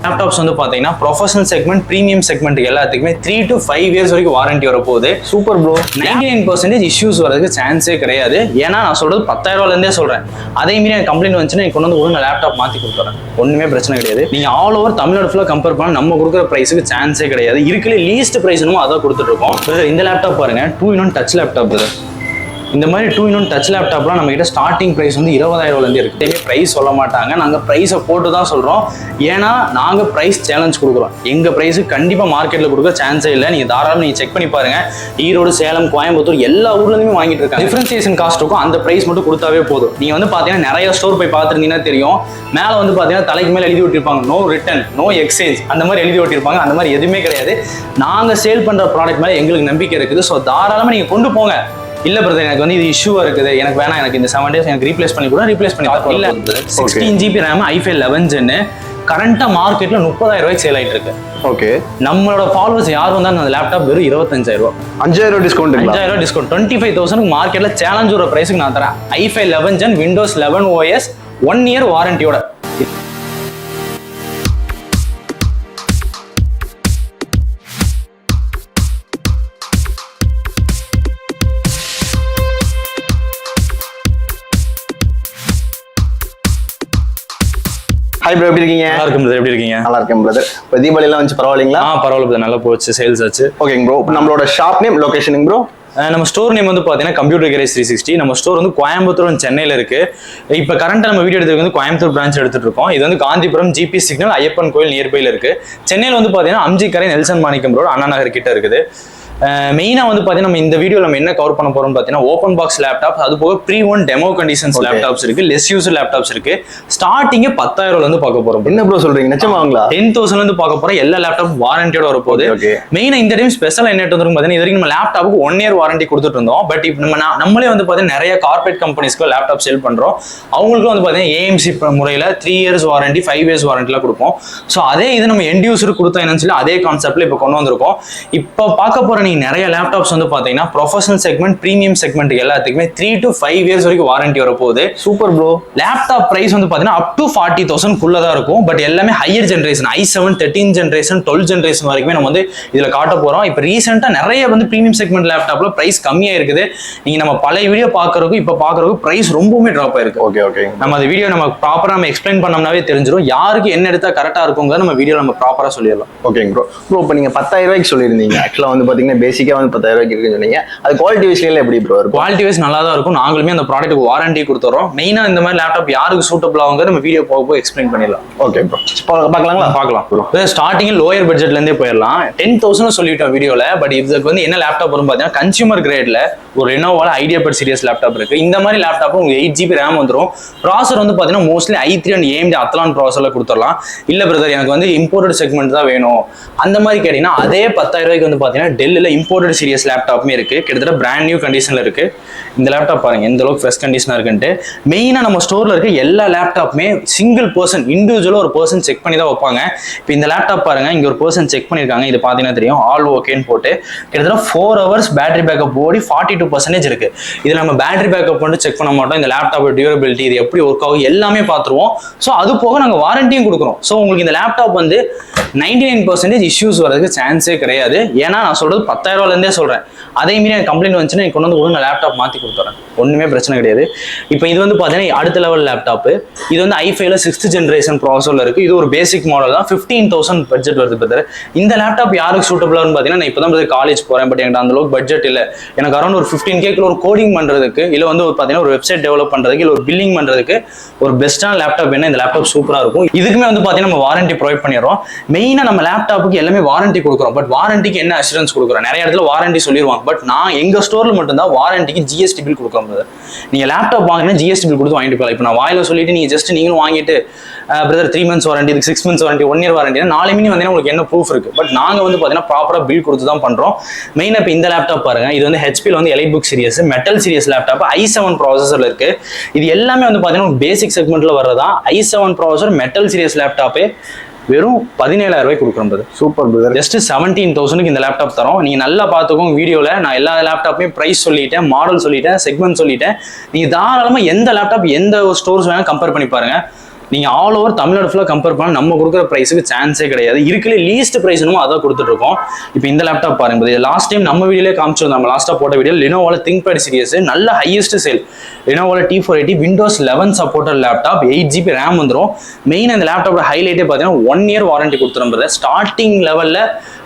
Laptops வந்து பார்த்தீங்கன்னா professional segment premium segment எல்லாத்துக்குமே 3 to 5 இயர்ஸ் வரைக்கும் வாரண்டி வர போகுது. Super bro. 99% இஷ்யூஸ் வரதுக்கு சான்ஸே கிடையாது. ஏன்னா நான் சொல்றது 10,000 சொல்றேன். அதே மீறி எனக்கு கம்ப்ளைண்ட் வந்துச்சுன்னா கொண்டு வந்து நான் லேப்டாப் மாற்றி கொடுத்துறேன். ஒன்றுமே பிரச்சனை கிடையாது. நீங்கள் ஆல் ஓவர் தமிழ்நாடு ஃபுல்லாக கம்பேர் பண்ணால் நம்ம கொடுக்குற ப்ரைஸுக்கு சான்ஸே கிடையாது. இருக்கிற லீஸ்ட் ப்ரைஸ்னும் அதான் கொடுத்துட்டு இருக்கோம். இந்த லேப்டாப் பாருங்க 2-in-1 டச் லேப்டாப். இந்த மாதிரி 2-in-1 டச் லேப்டாப்லாம் நம்ம கிட்ட ஸ்டார்டிங் ப்ரைஸ் வந்து 20,000 இருக்கு. ப்ரைஸ் சொல்ல மாட்டாங்க, நாங்கள் ப்ரைஸை போட்டு தான் சொல்கிறோம். ஏன்னா நாங்கள் ப்ரைஸ் சேலஞ்ச் கொடுக்குறோம். எங்கள் ப்ரைஸுக்கு கண்டிப்பாக மார்க்கெட்டில் கொடுக்க சான்ஸே இல்லை. நீங்கள் தாராளமாக நீங்கள் செக் பண்ணி பாருங்க. ஈரோடு, சேலம், கோயம்புத்தூர் எல்லா ஊர்லேயுமே வாங்கிட்டு இருக்காங்க. டிஃபரன்சியேஷன் காஸ்ட் இருக்கும், அந்த ப்ரைஸ் மட்டும் கொடுத்தாவே போதும். நீங்கள் வந்து பார்த்தீங்கன்னா நிறைய ஸ்டோர் போய் பார்த்துருந்தீங்கன்னா தெரியும், மேலே வந்து பார்த்தீங்கன்னா தலைக்கு மேலே எழுதி விட்டிருப்பாங்க நோ ரிட்டர்ன், நோ எக்ஸ்சேஞ்ச், அந்த மாதிரி எழுதி விட்டிருப்பாங்க. அந்த மாதிரி எதுவுமே கிடையாது. நாங்கள் சேல் பண்ணுற ப்ராடக்ட் மேலே எங்களுக்கு நம்பிக்கை இருக்குது. ஸோ தாராளமாக நீங்கள் கொண்டு போங்க. இல்ல பிரதர் எனக்கு வந்து இது இஷ்யூவா இருக்குது, எனக்கு வேணாம், எனக்கு இந்த 7 days எனக்கு ரீப்ளேஸ் பண்ணி கூட ரீப்ளேஸ் பண்ணி இல்ல 16 GB RAM i5 11 Gen கரண்டா மார்க்கெட்ல 30,000 சேல் ஆயிட்டு இருக்கு. ஓகே, நம்மளோட ஃபாலோவர்ஸ் யார் வந்தாலும் அந்த லேப்டாப் வெறும் 25,000. 5,000 டிஸ்கவுண்ட். 5,000 டிஸ்கவுண்ட் 25,000 மார்க்கெட்ல சேலஞ்ச் ஒரு பிரைஸ்க்கு நான் தரேன். i5 11 Gen Windows 11 OS 1 year வாரண்டியோட. Hi bro, எப்படி இருக்கீங்க? நல்லா இருக்கும் பிரதர், எப்படி இருக்கீங்க? நல்லா இருக்கேன் பிரதர். இப்போ தீபாவளி எல்லாம் வந்து பரவாயில்லைங்களா? பரவாயில்ல பிரதர், நல்லா போச்சு, சேல்ஸ் ஆச்சு. ஓகேங்க ப்ரோ. இப்போ நம்மளோட ஷாப் நேம், லொகேஷனுங்க ப்ரோ? நம்ம ஸ்டோர் நேம் வந்து பார்த்தீங்கன்னா கம்ப்யூட்டர் கேரேஜ் 360. நம்ம ஸ்டோர் வந்து கோயம்புத்தூர் சென்னையில் இருக்கு. இப்போ கரண்ட்டாக நம்ம வீடியோ எடுத்துருக்கு வந்து கோயம்புத்தூர் பிரான்ச் எடுத்துட்டு இருக்கோம். இது வந்து காந்திபுரம் ஜிபி சிக்னல் ஐயப்பன் கோயில் நியர்பைல இருக்கு. சென்னையில் வந்து பார்த்தீங்கன்னா அம்ஜிக்கரை நெல்சன் மாணிக்கம் ரோடு அண்ணா நகர் கிட்ட இருக்குது. மெயினாக வந்து பார்த்தீங்கன்னா நம்ம இந்த வீடியோ நம்ம என்ன கவர் பண்ண போறோம்னு பார்த்தீங்கன்னா ஓப்பன் பாக்ஸ் லேப்டாப், அது போக ப்ரீ-1 டெமோ கண்டிஷன்ஸ் லேப்டாப்ஸ் இருக்கு, லெஸ் யூஸ் லேப்டாப்ஸ் இருக்கு. ஸ்டார்டிங்கே 10,000 பார்க்க போறோம். என்ன ப்ரோ சொல்றீங்க, நிச்சயமாங்களா? 10,000 பார்க்க போறோம். எல்லா லேப்டாப் வாரண்டியோட வர போகுது. மெயினா இந்த டைம் ஸ்பெஷல் என்ன வந்து பார்த்தீங்கன்னா இது வரைக்கும் நம்ம லேப்டாப்புக்கு 1 year வாரண்டி கொடுத்துட்டு இருந்தோம். பட் இப்போ நம்மளே வந்து பார்த்தீங்கன்னா நிறைய கார்பரேட் கம்பெனிஸ்க்கு லேப்டாப் சேல் பண்றோம். அவங்களுக்கு வந்து பார்த்தீங்கன்னா ஏஎம்சி முறையில் 3 years வாரண்டி, 5 years வாரண்டிலாம் கொடுப்போம். ஸோ அதே இது நம்ம எண்ட் யூசர் கொடுத்தா என்னன்னு சொல்லி அதே கான்செப்ட்ல இப்போ கொண்டு வந்திருக்கோம். இப்போ பார்க்க போற நீங்க நிறைய லேப்டாப்ஸ் வந்து பாத்தீங்கன்னா ப்ரொஃபஷனல் செக்மெண்ட், பிரீமியம் செக்மெண்ட் எல்லாத்துக்குமே 3 to 5 years வரைக்கும் வாரண்டி வர போகுது. Super bro. லேப்டாப் பிரைஸ் வந்து பாத்தீங்கன்னா அப் டு 40,000 குள்ள தான் இருக்கும். பட் எல்லாமே higher generation, i7 13 generation 12 generation வரைக்குமே நம்ம வந்து இதுல காட்ட போறோம். இப்போ ரீசெண்டா நிறைய வந்து பிரீமியம் செக்மெண்ட் லேப்டாப்ல பிரைஸ் கம்மியா இருக்குது. நீங்க நம்ம பழைய வீடியோ பாக்குறதுக்கும் இப்ப பாக்குறதுக்கும் பிரைஸ் ரொம்பவுமே டிராப் ஆயிருக்கு. ஓகே ஓகே, நம்ம அந்த வீடியோ நம்ம ப்ராப்பரா நம்ம எக்ஸ்பிளைன் பண்ணோம்னாவே தெரிஞ்சிடும் யாருக்கு என்ன எடுத்தா கரெக்டா இருக்குங்கிறத நம்ம வீடியோ நம்ம ப்ராப்பரா சொல்லிடலாம். ஓகேங்க ப்ரோ. ப்ரோ இப்போ நீங்க 10,000 சொல்லியிருந்தீங்க. ஆக்சுவலா வந்து பாத்தீங்கன்னா பேசிக்கா வந்து 10,000 இருக்குன்னு சொன்னீங்க. அது குவாலிட்டி வைஸ்ல எப்படி ப்ரோ இருக்கும்? குவாலிட்டி வைஸ் நல்லா தான் இருக்கும். நாங்களுமே அந்த ப்ராடக்ட்டுக்கு வாரண்டி கொடுத்துறோம். மெயினா இந்த மாதிரி லேப்டாப் யாருக்கு சூட்டபிள் ஆகுங்க நம்ம வீடியோ போக எக்ஸ்பிளைன் பண்ணிடலாம். ஓகே ப்ரோ, பார்க்கலாங்களா? பார்க்கலாம் ப்ரோ. ஸ்டார்டிங் லோயர் பட்ஜெட்ல இருந்தே போயிடலாம். 10,000 சொல்லிட்டோம் வீடியோல. பட் இதுக்கு வந்து என்ன லேப்டாப் வரும் பார்த்தீங்கன்னா கன்சியூமர் கிரேட்ல ஒரு ரெனோவால ஐடியாபட் சீரிஸ் லேப்டாப் இருக்கு. இந்த மாதிரி லேப்டாப் உங்களுக்கு 8 GB RAM வந்துடும். ப்ராசர் வந்து பார்த்தீங்கன்னா mostly i3 and AMD Athlon ப்ராசர்ல கொடுத்துடலாம். இல்ல பிரதர் எனக்கு வந்து இம்போர்ட்டட் செக்மெண்ட் தான் வேணும் அந்த மாதிரி கேட்டீங்கன்னா அதே 10,000 வந்து பார்த்தீங்கன்னா டெல்லில் இம்போர்ட்டட் சீரிஸ் லேப்டாப்புமே இருக்கு. கிட்டத்தட்ட பிராண்ட் நியூ கண்டிஷன்ல இருக்கு. இந்த லேப்டாப் பாருங்க எந்த அளவுக்கு ஃப்ரெஷ் கண்டிஷனா இருக்குன்ட்டு. மெயினா நம்ம ஸ்டோர்ல இருக்க எல்லா லேப்டாப்புமே சிங்கிள் பர்சன் இண்டிவிஜுவலா ஒரு பர்சன் செக் பண்ணி தான் வைப்பாங்க. இப்போ இந்த லேப்டாப் பாருங்க இங்க ஒரு பர்சன் செக் பண்ணிருக்காங்க. இது பாத்தீங்கன்னா தெரியும் ஆல் ஓகேன்னு போட்டு கிட்டத்தட்ட 4 hours பேட்டரி பேக்கப் ஓடி 42% இருக்கு. இதுல நம்ம பேட்டரி பேக்கப் வந்து செக் பண்ண மாட்டோம். இந்த லேப்டாப் டியூரபிலிட்டி இது எப்படி ஒர்க் ஆகும் எல்லாமே பார்த்துருவோம். ஸோ அது போக நாங்க வாரண்டியும் கொடுக்குறோம். ஸோ உங்களுக்கு இந்த லேப்டாப் வந்து 99% இஷ்யூஸ் வரதுக்கு சான்ஸே கிடையாது. ஏன்னா நான் சொல்றது 10,000 சொல்றேன். அதே மீறி எனக்கு கம்ப்ளைண்ட் வந்துச்சுன்னா கொண்டு வந்து நான் லேப்டாப் மாற்றி கொடுத்துறேன். ஒன்றுமே பிரச்சனை கிடையாது. இப்போ இது வந்து பார்த்தீங்கன்னா அடுத்த லெவல் லேப்டாப். இது வந்து i5ல 6th ஜென்ரேஷன் ப்ராசஸர்ல இருக்கு. இது ஒரு பேசிக் மாடல் தான். 15,000 பட்ஜெட் வருது பிரதர். இந்த லேப்டாப் யாருக்கு சூட்டபிளான்னு பார்த்தீங்கன்னா நான் இப்போ தான் காலேஜ் போறேன். பட் எனக்கு அந்த அளவுக்கு பட்ஜெட் இல்லை. எனக்கு அரௌண்ட் ஒரு 15K ஒரு கோடிங் பண்றதுக்கு இல்லை வந்து பார்த்தீங்கன்னா ஒரு வெப்சைட் டெவலப் பண்றதுக்கு இல்லை ஒரு பில்லிங் பண்றதுக்கு ஒரு பெஸ்ட்டான லேப்டாப் என்ன இந்த லேப்டாப் சூப்பராக இருக்கும். இதுக்குமே வந்து பார்த்தீங்கன்னா நம்ம வாரண்டி ப்ரொவைட் பண்ணிடுறோம். மெயினாக நம்ம லேப்டாப்புக்கு எல்லாமே வாரண்டி கொடுக்குறோம். பட் வாரண்டிக்கு என்ன அஷூரன்ஸ் கொடுக்குறோம்? நிறைய இடத்துல வாரண்டி சொல்லிடுவாங்க. பட் நான் எங்க ஸ்டோர்ல மட்டும்தான் வாரண்டிக்கு GST பில் கொடுக்குறோம். நீங்க லேப்டாப் வாங்கினா GST பில் கொடுத்து வாங்கிட்டு போகலாம். இப்போ நான் வாயில சொல்லிட்டு நீங்க ஜஸ்ட் நீங்களும் வாங்கிட்டு brother 3 months warranty, 6 months warranty, 1 year warranty, 4 மணி வந்தீங்கன்னா உங்களுக்கு என்ன ப்ரூஃப் இருக்கு? பட் நாங்க வந்து பாத்தீங்கன்னா ப்ராப்பரா பில் கொடுத்து தான் பண்றோம். மெயினா இப்போ இந்த லேப்டாப் பாருங்க, இது வந்து ஹெச்பில வந்து elite book series metal series laptop i7 ப்ராசஸர்ல இருக்கு. இது எல்லாமே வந்து பாத்தீங்கன்னா பேசிக் செக்மெண்ட்ல வர்றதா. i7 ப்ராசஸர் மெட்டல் சீரிஸ் லேப்டாப்பே வெறும் 17,000 கொடுக்குறோம். Super brother. ஜஸ்ட் 17,000 இந்த லேப்டாப் தரோம். நீங்க நல்லா பார்த்துக்கோங்க. வீடியோல நான் எல்லா லேப்டாப்புமே பிரைஸ் சொல்லிட்டேன், மாடல் சொல்லிட்டேன், செக்மெண்ட் சொல்லிட்டேன். நீங்க தாராளமா எந்த லேப்டாப் எந்த ஸ்டோர்ஸ் வேணா கம்பேர் பண்ணி பாருங்க. நீங்க ஆல் ஓவர் தமிழ்நாடு ஃபுல்லாக கம்பேர் பண்ணால் நம்ம கொடுக்குற ப்ரைஸுக்கு சான்ஸே கிடையாது. இருக்குல்ல லீஸ்ட் ப்ரைஸ் என்னமோ அதான் கொடுத்துட்டு இருக்கோம். இப்போ இந்த லேப்டாப் பாருங்க, லாஸ்ட் டைம் நம்ம வீடியோலே காமிச்சிருந்தோம், நம்ம லாஸ்ட்டாக போட்ட வீடியோ லினோவோல திங்க்பேட் சீரிஸ் நல்ல ஹையஸ்ட் சேல். லினோவோல T480 Windows 11 supported laptop, 8GB RAM வந்துடும். மெயின் அந்த லேப்டாப்போட ஹைலைட்டே பார்த்தீங்கன்னா 1 year வாரண்டி கொடுத்துருந்தது. ஸ்டார்டிங் லெவலில்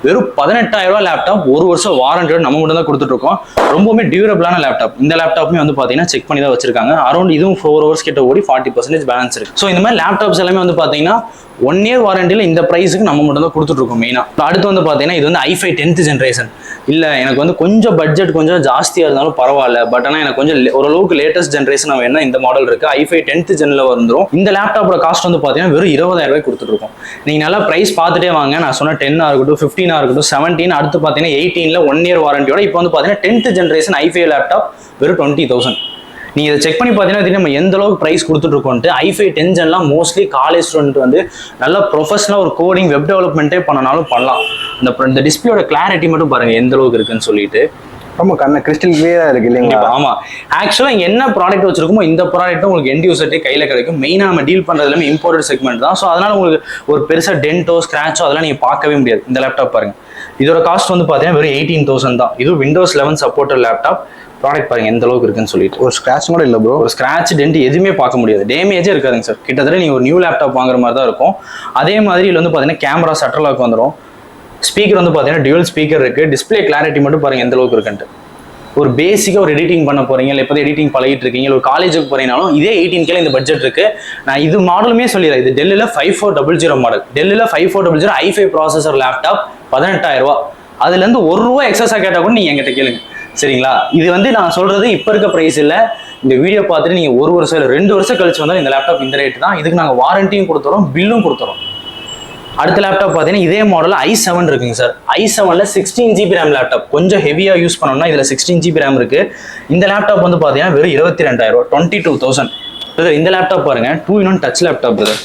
வெறும் 18,000 லேப்டாப், 1 வருஷம் வாரண்டியோட நம்ம மட்டும் தான் கொடுத்துட்டு இருக்கோம். ரொம்பவுமே டியூரபிளான லேப்டாப். இந்த லேப்டாப்புமே வந்து பார்த்தீங்கன்னா செக் பண்ணி தான் வச்சிருக்காங்க. அரௌண்ட் இதுவும் 4 hours கிட்ட ஓடி 40% பேலன்ஸ் இருக்கு. ஸோ இந்த மாதிரி லேப்டாப்ஸ் எல்லாமே வந்து பார்த்தீங்கன்னா 1 year வாரண்டியில் இந்த ப்ரைஸுக்கு நம்ம மட்டும் தான் கொடுத்துட்டு இருக்கோம் மெயினாக. அடுத்து வந்து பார்த்தீங்கன்னா இது வந்து i5 10th ஜென்ரேஷன். இல்லை எனக்கு வந்து கொஞ்சம் பட்ஜெட் கொஞ்சம் ஜாஸ்தியாக இருந்தாலும் பரவாயில்ல, பட் ஆனால் எனக்கு கொஞ்சம் ஓரளவுக்கு லேட்டஸ்ட் ஜென்ரேஷன் வேணும், இந்த மாடல் இருக்கு. i5 10th ஜென்ல வந்துடும். இந்த லேப்டாப்போட காஸ்ட் வந்து பார்த்தீங்கன்னா வெறும் 20,000 கொடுத்துட்டு இருக்கோம். நீங்கள் நல்லா ப்ரைஸ் பார்த்துட்டே வாங்க. நான் சொன்ன 10 இருக்கட்டும், 15 இருக்கட்டும், 17, அடுத்து பார்த்தீங்கன்னா 18ல 1 year வாரண்டியோட. இப்போ வந்து பார்த்தீங்கன்னா 10th ஜென்ரேஷன் i5 லேப்டாப் வெறும் 20,000. நீங்கள் இதை செக் பண்ணி பார்த்தீங்கன்னா நம்ம எந்த அளவுக்கு ப்ரைஸ் கொடுத்துட்டு இருக்கோன்ட்டு. i5 10 ஜென்லாம் மோஸ்ட்லி காலேஜ் ஸ்டூடெண்ட் வந்து நல்லா ப்ரொஃபஷனலாக ஒரு கோடிங் வெப் டெவலப்மெண்ட்டே பண்ணனாலும் பண்ணலாம். இந்த டிஸ்பிளேயோட கிளாரிட்டி மட்டும் பாருங்க எந்த அளவுக்கு இருக்குன்னு சொல்லிட்டு. ரொம்ப கிறிஸ்டல் கிளியரா இருக்கு இல்லைங்களா? ஆமா, ஆக்சுவலா என்ன ப்ராடக்ட் வச்சிருக்கோமோ இந்த ப்ராடக்ட் உங்களுக்கு எண்ட் யூசர்ட்டே கையில கிடைக்கும். மெயினா நம்ம டீல் பண்றது எல்லாமே இம்போர்ட்டட் செக்மெண்ட் தான். ஸோ அதனால உங்களுக்கு ஒரு பெருசா டென்ட்டோ ஸ்கிராச்சோ அதெல்லாம் நீங்க பார்க்கவே முடியாது. இந்த லேப்டாப் பாருங்க, இதோட காஸ்ட் வந்து பாத்தீங்கன்னா வெறும் 18,000 தான். இது Windows 11 சப்போர்ட்டட் லேப்டாப். ப்ராடக்ட் பாருங்க எந்த அளவுக்கு இருக்குன்னு சொல்லிட்டு. ஒரு ஸ்கிராச் கூட இல்லை ப்ரோ. ஒரு ஸ்கிராச் டென்ட் எதுவுமே பார்க்க முடியாது, டேமேஜே இருக்காதுங்க சார். கிட்டத்தட்ட நீங்க ஒரு நியூ லேப்டாப் வாங்குற மாதிரி தான் இருக்கும். அதே மாதிரி இதுல வந்து பாத்தீங்கன்னா கேமரா ஷட்டர் லாக் வந்துடும். ஸ்பீக்கர் வந்து பாத்தீங்கன்னா டியூவல் ஸ்பீக்கர் இருக்கு. டிஸ்பிளே கிளாரிட்டி மட்டும் பாருங்க எந்த அளவுக்கு இருக்குன்ட்டு. ஒரு பேசிக்காக ஒரு எடிட்டிங் பண்ண போறீங்க, இல்லை இப்போ எடிட்டிங் பழகிட்டு இருக்கீங்க, இல்லை ஒரு காலேஜுக்கு போறீங்கனாலும் இதே 18K இந்த பட்ஜெட் இருக்கு. நான் இது மாடலுமே சொல்லிடுறேன், இது டெல்லில் 5400 மாடல். டெல்லில் 5400 i5 processor laptop 18,000. அதுலேருந்து ₹1 எக்ஸஸாக கேட்டால் கூட நீங்கள் எங்கிட்ட கேளுங்க, சரிங்களா? இது வந்து நான் சொல்றது இப்போ இருக்க ப்ரைஸ் இல்லை. இந்த வீடியோ பார்த்துட்டு நீங்கள் 1 வருஷம் இல்லை 2 வருஷம் கழிச்சு வந்தாலும் இந்த லேப்டாப் இந்த ரேட் தான். இதுக்கு நாங்கள் வாரண்டியும் கொடுத்துறோம், பில்லும் கொடுத்துறோம். அடுத்த லேப்டாப் பார்த்தீங்கன்னா இதே மாடல் i7 இருக்குங்க சார். i7ல 16GB RAM laptop. கொஞ்சம் ஹெவியாக யூஸ் பண்ணோம்னா இதில் 16GB RAM இருக்கு. இந்த லேப்டாப் வந்து பார்த்தீங்கன்னா வெறும் 22,000, 22,000. இந்த லேப்டாப் பாருங்க, 2-in-1 டச் லேப்டாப் பிரதர்.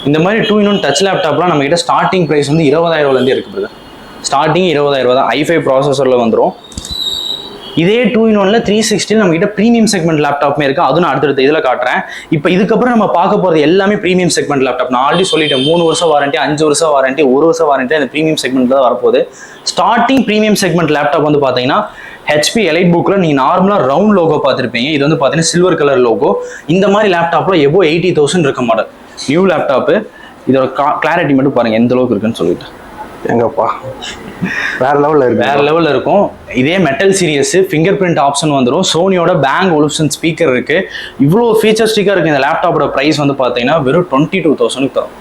இந்த மாதிரி 2-in-1 டச் லேப்டாப்லாம் நம்ம கிட்ட ஸ்டார்டிங் ப்ரைஸ் வந்து 20,000லேருந்து இருக்கு பிரதர். ஸ்டார்டிங் 20,000 தான். i5 ப்ராசஸரில் வந்துடும். இதே 2-in-1ல 360 நம்ம கிட்ட ப்ரீமியம் செக்மெண்ட் லேப்டாப்மே இருக்கு. அதுவும் நான் அடுத்தடுத்த இதில் காட்டுறேன். இப்போ இதுக்கப்புறம் நம்ம பார்க்க போகிறது எல்லாமே ப்ரீமியம் செக்மெண்ட் லேப்டாப். நான் ஆல்ரெடி சொல்லிட்டேன், 3 வருஷம் வாரண்டி, 5 வருஷம் வாரண்டி, 1 வருஷம் வாரண்டி அந்த ப்ரீமியம் செக்மெண்ட்ல தான் வரப்போகுது. ஸ்டார்டிங் ப்ரீமியம் செக்மெண்ட் லேப்டாப் வந்து பார்த்தீங்கன்னா HP எலைட் புக்கில் நீங்கள் நார்மலாக ரவுண்ட் லோகோ பார்த்துருப்பீங்க. இது வந்து பார்த்தீங்கன்னா சில்வர் கலர் லோகோ. இந்த மாதிரி லேப்டாப்பில் எபோ 80,000 இருக்க மாடல் நியூ லேப்டாப்பு. இதோட கிளாரிட்டி மட்டும் பாருங்க எந்த அளவுக்கு இருக்குன்னு சொல்லிட்டு. எங்கப்பா வேற லெவலில் இருக்கு, வேற லெவலில் இருக்கும். இதே metal series, fingerprint option வந்துடும். சோனியோட பேங்க் ஒலிப்சன் ஸ்பீக்கர் இருக்கு. இவ்வளோ ஃபீச்சர்ஸ்டிக்காக இருக்கு. இந்த லேப்டாப்போட ப்ரைஸ் வந்து பார்த்தீங்கன்னா வெறும் 22,000 தரும்.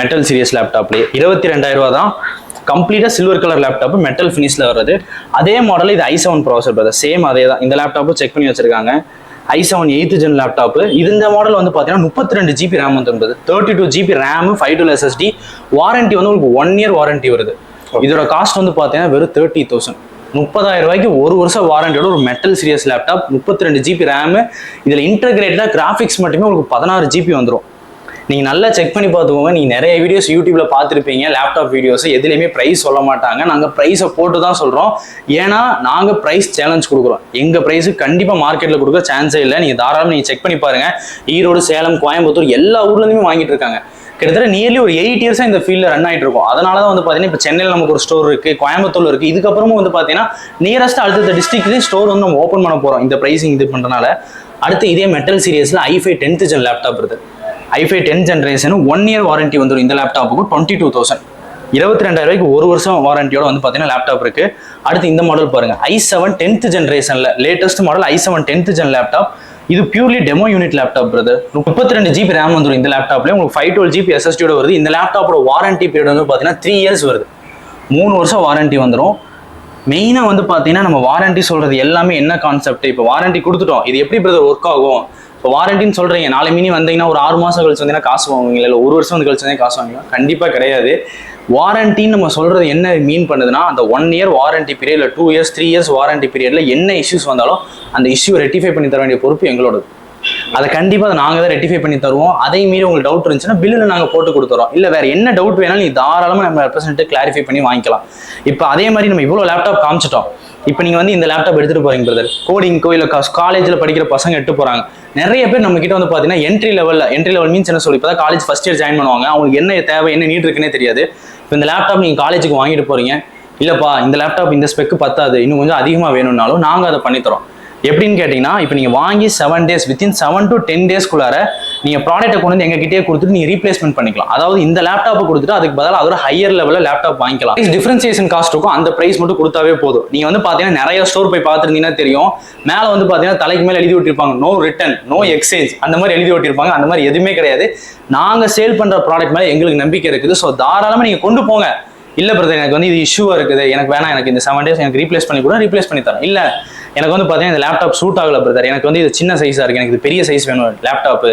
மெட்டல் சீரியஸ் லேப்டாப்லேயே 22,000 தான். கம்ப்ளீட்டாக சில்வர் கலர் லேப்டாப், மெட்டல் ஃபினிஷில் வருது. அதே மாடல் இது i7 ப்ராசஸர், சேம் அதே தான். இந்த லேப்டாப்பும் செக் பண்ணி வச்சிருக்காங்க. i7 8th gen laptop. இந்த மாடல் வந்து பார்த்தீங்கன்னா 32GB RAM வந்துருந்தது. 32GB RAM, 512 SSD. வாரண்டி வந்து உங்களுக்கு 1 year வாரண்டி வருது. இதோட காஸ்ட் வந்து பார்த்தீங்கன்னா வெறும் 30,000. 30,000 1 வருஷம் வாரண்டியோட ஒரு metal serious laptop, 32GB RAM. இதில் இன்டகிரேட்டடாக கிராஃபிக்ஸ் மட்டுமே உங்களுக்கு 16GB வந்துடும். நீங்கள் நல்லா செக் பண்ணி பார்த்துக்கோங்க. நீங்கள் நிறைய வீடியோஸ் யூடியூப்ல பார்த்துருப்பீங்க, லேப்டாப் வீடியோஸ் எதுலேயுமே ப்ரைஸ் சொல்ல மாட்டாங்க. நாங்கள் ப்ரைஸை போட்டு தான் சொல்கிறோம். ஏன்னா நாங்கள் ப்ரைஸ் சேலஞ்ச் கொடுக்குறோம். எங்கள் ப்ரைஸுக்கு கண்டிப்பாக மார்க்கெட்டில் கொடுக்க சான்ஸே இல்லை. நீங்கள் தாராளமாக நீங்கள் செக் பண்ணி பாருங்கள். ஈரோடு, சேலம், கோயம்புத்தூர் எல்லா ஊர்லேருந்துமே வாங்கிட்டு இருக்காங்க. கிட்டத்தட்ட நியர்லி ஒரு 8 years இந்த ஃபீல்டில் ரன் ஆகிட்டு இருக்கும். அதனால தான் வந்து பார்த்தீங்கன்னா இப்போ சென்னையில் நமக்கு ஒரு ஸ்டோர் இருக்குது, கோயம்புத்தூர்ல இருக்குது. இதுக்கப்புறமும் வந்து பார்த்தீங்கன்னா நியரஸ்ட் அடுத்த டிஸ்ட்ரிக்ட்லேயும் ஸ்டோர் வந்து நம்ம ஓப்பன் பண்ண போகிறோம் இந்த ப்ரைஸிங் இது பண்ணுறதுனால. அடுத்து இதே metal சீரியஸில் i5 10th gen laptop இருக்குது. i5 10th generation 1 year warranty வந்துடும். இந்த லேப்டாப்புக்கு 22,000. 22,000 1 வருஷம் வாரண்டியோட வந்து பார்த்தீங்கன்னா லேப்டாப் இருக்கு. அடுத்து இந்த மாடல் பாருங்க, i7 10th ஜென்ரேஷன்ல latest model i7 10th gen laptop. இது purely demo unit laptop brother. 32GB RAM வந்துடும் இந்த லேப்டாப்ல. உங்களுக்கு 512GB SSD வருது. இந்த லேப்டாப்போட வாரண்டி பீரியட் வந்து பார்த்தீங்கன்னா 3 years வருது. 3 வருஷம் வாரண்டி வந்துடும். மெயினாக வந்து பார்த்தீங்கன்னா நம்ம வாரண்டி சொல்றது எல்லாமே என்ன கான்செப்ட், இப்போ வாரண்டி கொடுத்துட்டோம், இது எப்படி பிரதர் ஒர்க் ஆகும்? இப்போ வாரண்டின்னு சொல்றீங்க, நாளை மினி வந்தீங்கன்னா ஒரு 6 மாசம் கழிச்சு வந்தீங்கன்னா காசு வாங்குவீங்களா, இல்லை 1 வருஷம் வந்து கழிச்சு வந்தீங்கன்னா காசு வாங்குவீங்களா? கண்டிப்பாக கிடையாது. வாரண்டின்னு நம்ம சொல்றது என்ன மீன் பண்ணுதுன்னா, அந்த 1 year வாரண்டி பீரியட், இல்லை 2 years 3 years வாரண்டி பீரியட்ல என்ன இஷ்யூஸ் வந்தாலும் அந்த இஷ்யூ ரெட்டிஃபை பண்ணி தர வேண்டிய பொறுப்பு எங்களோடது. அதை கண்டிப்பாக அதை நாங்கள் தான் ரெட்டிஃபை பண்ணி தருவோம். அதே மீறி உங்களுக்கு டவுட் இருந்துச்சுன்னா பில்லில் நாங்கள் போட்டு கொடுத்துறோம். இல்லை வேற என்ன டவுட் வேணாலும் நீ தாராளமாக நம்ம ரெப்ரசன்ட்டு கிளாரிஃபை பண்ணி வாங்கிக்கலாம். இப்போ அதே மாதிரி நம்ம இவ்வளோ லேப்டாப் காமிச்சிட்டோம். இப்போ நீங்கள் வந்து இந்த லேப்டாப் எடுத்துகிட்டு போறீங்க பிரதர், கோடிங்கோ இல்லை காலேஜில் படிக்கிற பசங்க எடுத்து போகிறாங்க. நிறைய பேர் நம்ம கிட்ட வந்து பார்த்தீங்கன்னா என்ட்ரி லெவல் மீன்ஸ் என்ன சொல்லி இப்போ தான் காலேஜ் ஃபர்ஸ்ட் இயர் ஜாயின் பண்ணுவாங்க. அவங்களுக்கு என்ன தேவை என்ன நீட் இருக்குன்னே தெரியாது. இப்போ இந்த லேப்டாப் நீங்கள் காலேஜுக்கு வாங்கிட்டு போறீங்க, இல்லைப்பா இந்த லேப்டாப் இந்த ஸ்பெக்கு பத்தாது, இன்னும் கொஞ்சம் அதிகமாக வேணும்னாலும் நாங்கள் அதை பண்ணித்தரோம். எப்படின்னு கேட்டிங்கன்னா, இப்போ நீங்கள் வாங்கி 7 days வித்தின் 7 to 10 daysக்குள்ளார நீங்கள் ப்ராடக்ட்டை கொண்டு வந்து எங்ககிட்டயே கொடுத்துட்டு நீங்கள் ரீப்ளேஸ்மெண்ட் பண்ணிக்கலாம். அதாவது இந்த லேப்டாப்பை கொடுத்துட்டு அதுக்கு பதிலாக அதோட ஹையர் லெவலில் லேப்டாப் வாங்கிக்கலாம். டிஃபரன்சியேஷன் காஸ்ட் இருக்கும், அந்த பிரைஸ் மட்டும் கொடுத்தாவே போதும். நீங்கள் வந்து பார்த்தீங்கன்னா நிறைய ஸ்டோர் போய் பார்த்துருந்தீங்கன்னா தெரியும், மேலே வந்து பார்த்தீங்கன்னா தலைக்கு மேலே எழுதி விட்டிருப்பாங்க நோ ரிட்டர்ன் நோ எக்ஸ்சேஞ்ச், அந்த மாதிரி எழுதி விட்டிருப்பாங்க. அந்த மாதிரி எதுவுமே கிடையாது. நாங்கள் சேல் பண்ணுற ப்ராடக்ட் மேலே எங்களுக்கு நம்பிக்கை இருக்குது. ஸோ தாராளமாக நீங்கள் கொண்டு போங்க. இல்லை பிரதர் எனக்கு வந்து இது இஷ்யூவாக இருக்குது, எனக்கு வேணாம், எனக்கு இந்த 7 days எனக்கு ரீப்ளேஸ் பண்ணி கூட ரீப்ளேஸ் பண்ணி தரேன். இல்லை எனக்கு வந்து பார்த்தீங்கன்னா இந்த லேப்டாப் சூட் ஆகலை பிரதர், எனக்கு வந்து இது சின்ன சைஸாக இருக்குது, எனக்கு இது பெரிய சைஸ் வேணும் லேப்டாப்பு,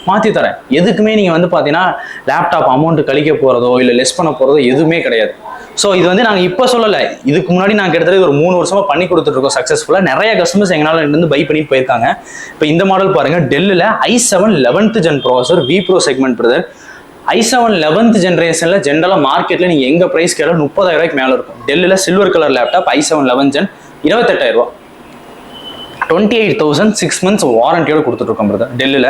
மாற்றி தரேன். எதுக்குமே நீங்கள் வந்து பார்த்தீங்கன்னா லேப்டாப் அமௌண்ட்டு கழிக்க போகிறதோ இல்லை லெஸ் பண்ண போகிறதோ எதுவுமே கிடையாது. ஸோ இது வந்து நாங்கள் இப்போ சொல்லலை, இதுக்கு முன்னாடி நாங்கள் கிட்டத்தட்ட ஒரு 3 வருஷமாக பண்ணி கொடுத்துட்ருக்கோம் சக்ஸஸ்ஃபுல்லாக. நிறைய கஸ்டமர்ஸ் எங்களால் இருந்து பை பண்ணிட்டு போயிருக்காங்க. இப்போ இந்த மாடல் பாருங்கள், டெல்லில் i7 11th gen processor V Pro segment brother. i7 11th ஜென்ரேஷனில் ஜென்ரலாக மார்க்கெட்டில் நீங்கள் எங்கள் ப்ரைஸ் கேட்டால் 30,000 ரூபாய்க்கு மேலே இருக்கும். டெல்லில் silver colour laptop i7 11th gen 28,000 ரூபா, 28,000 6 months வாரண்டியோட கொடுத்துட்ருக்கோம் பிரதர். டெல்லியில்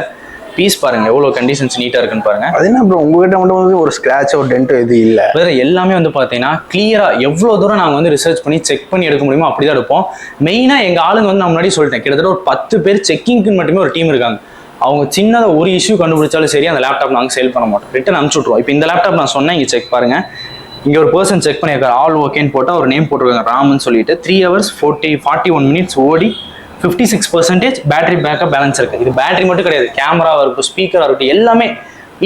பீஸ் பாருங்க எவ்வளோ கண்டிஷன்ஸ் நீட்டாக இருக்குன்னு பாருங்க. அது என்ன ப்ரோ உங்ககிட்ட மட்டும் வந்து ஒரு ஸ்க்ராட்ச் ஒரு டென்ட் இது இல்லை, வேற எல்லாமே வந்து பார்த்தீங்கன்னா கிளியராக எவ்வளோ தூரம் நாங்கள் வந்து ரிசர்ச் பண்ணி செக் பண்ணி எடுக்க முடியுமோ அப்படி தான் எடுப்போம். மெயினாக எங்கள் ஆளுங்க வந்து நான் முன்னாடி சொல்லிட்டேன், கிட்டத்தட்ட ஒரு 10 பேர் செக்கிங்க்கு மட்டுமே ஒரு டீம் இருக்காங்க. அவங்க சின்னதாக ஒரு இஷ்யூ கண்டுபிடிச்சாலும் சரி அந்த லேப்டாப் நாங்கள் சேல் பண்ண மாட்டோம், ரிட்டன் அனுப்பிச்சு விட்ருவோம். இப்போ இந்த லேப்டாப் நான் சொன்னேன், இங்கே செக் பாருங்க, இங்கே ஒரு பர்சன் செக் பண்ணியிருக்காரு, ஆல் ஓகேன்னு போட்டால் ஒரு நேம் போட்டிருக்காங்க ராமன் சொல்லிட்டு. 3 hours 41 minutes ஓடி 56% பேட்டரி பேக்கப் பேலன்ஸ் இருக்குது. இது பேட்டரி மட்டும் கிடையாது, கேமராவாக இருக்கட்டும் ஸ்பீக்கராக இருக்கட்டும் எல்லாமே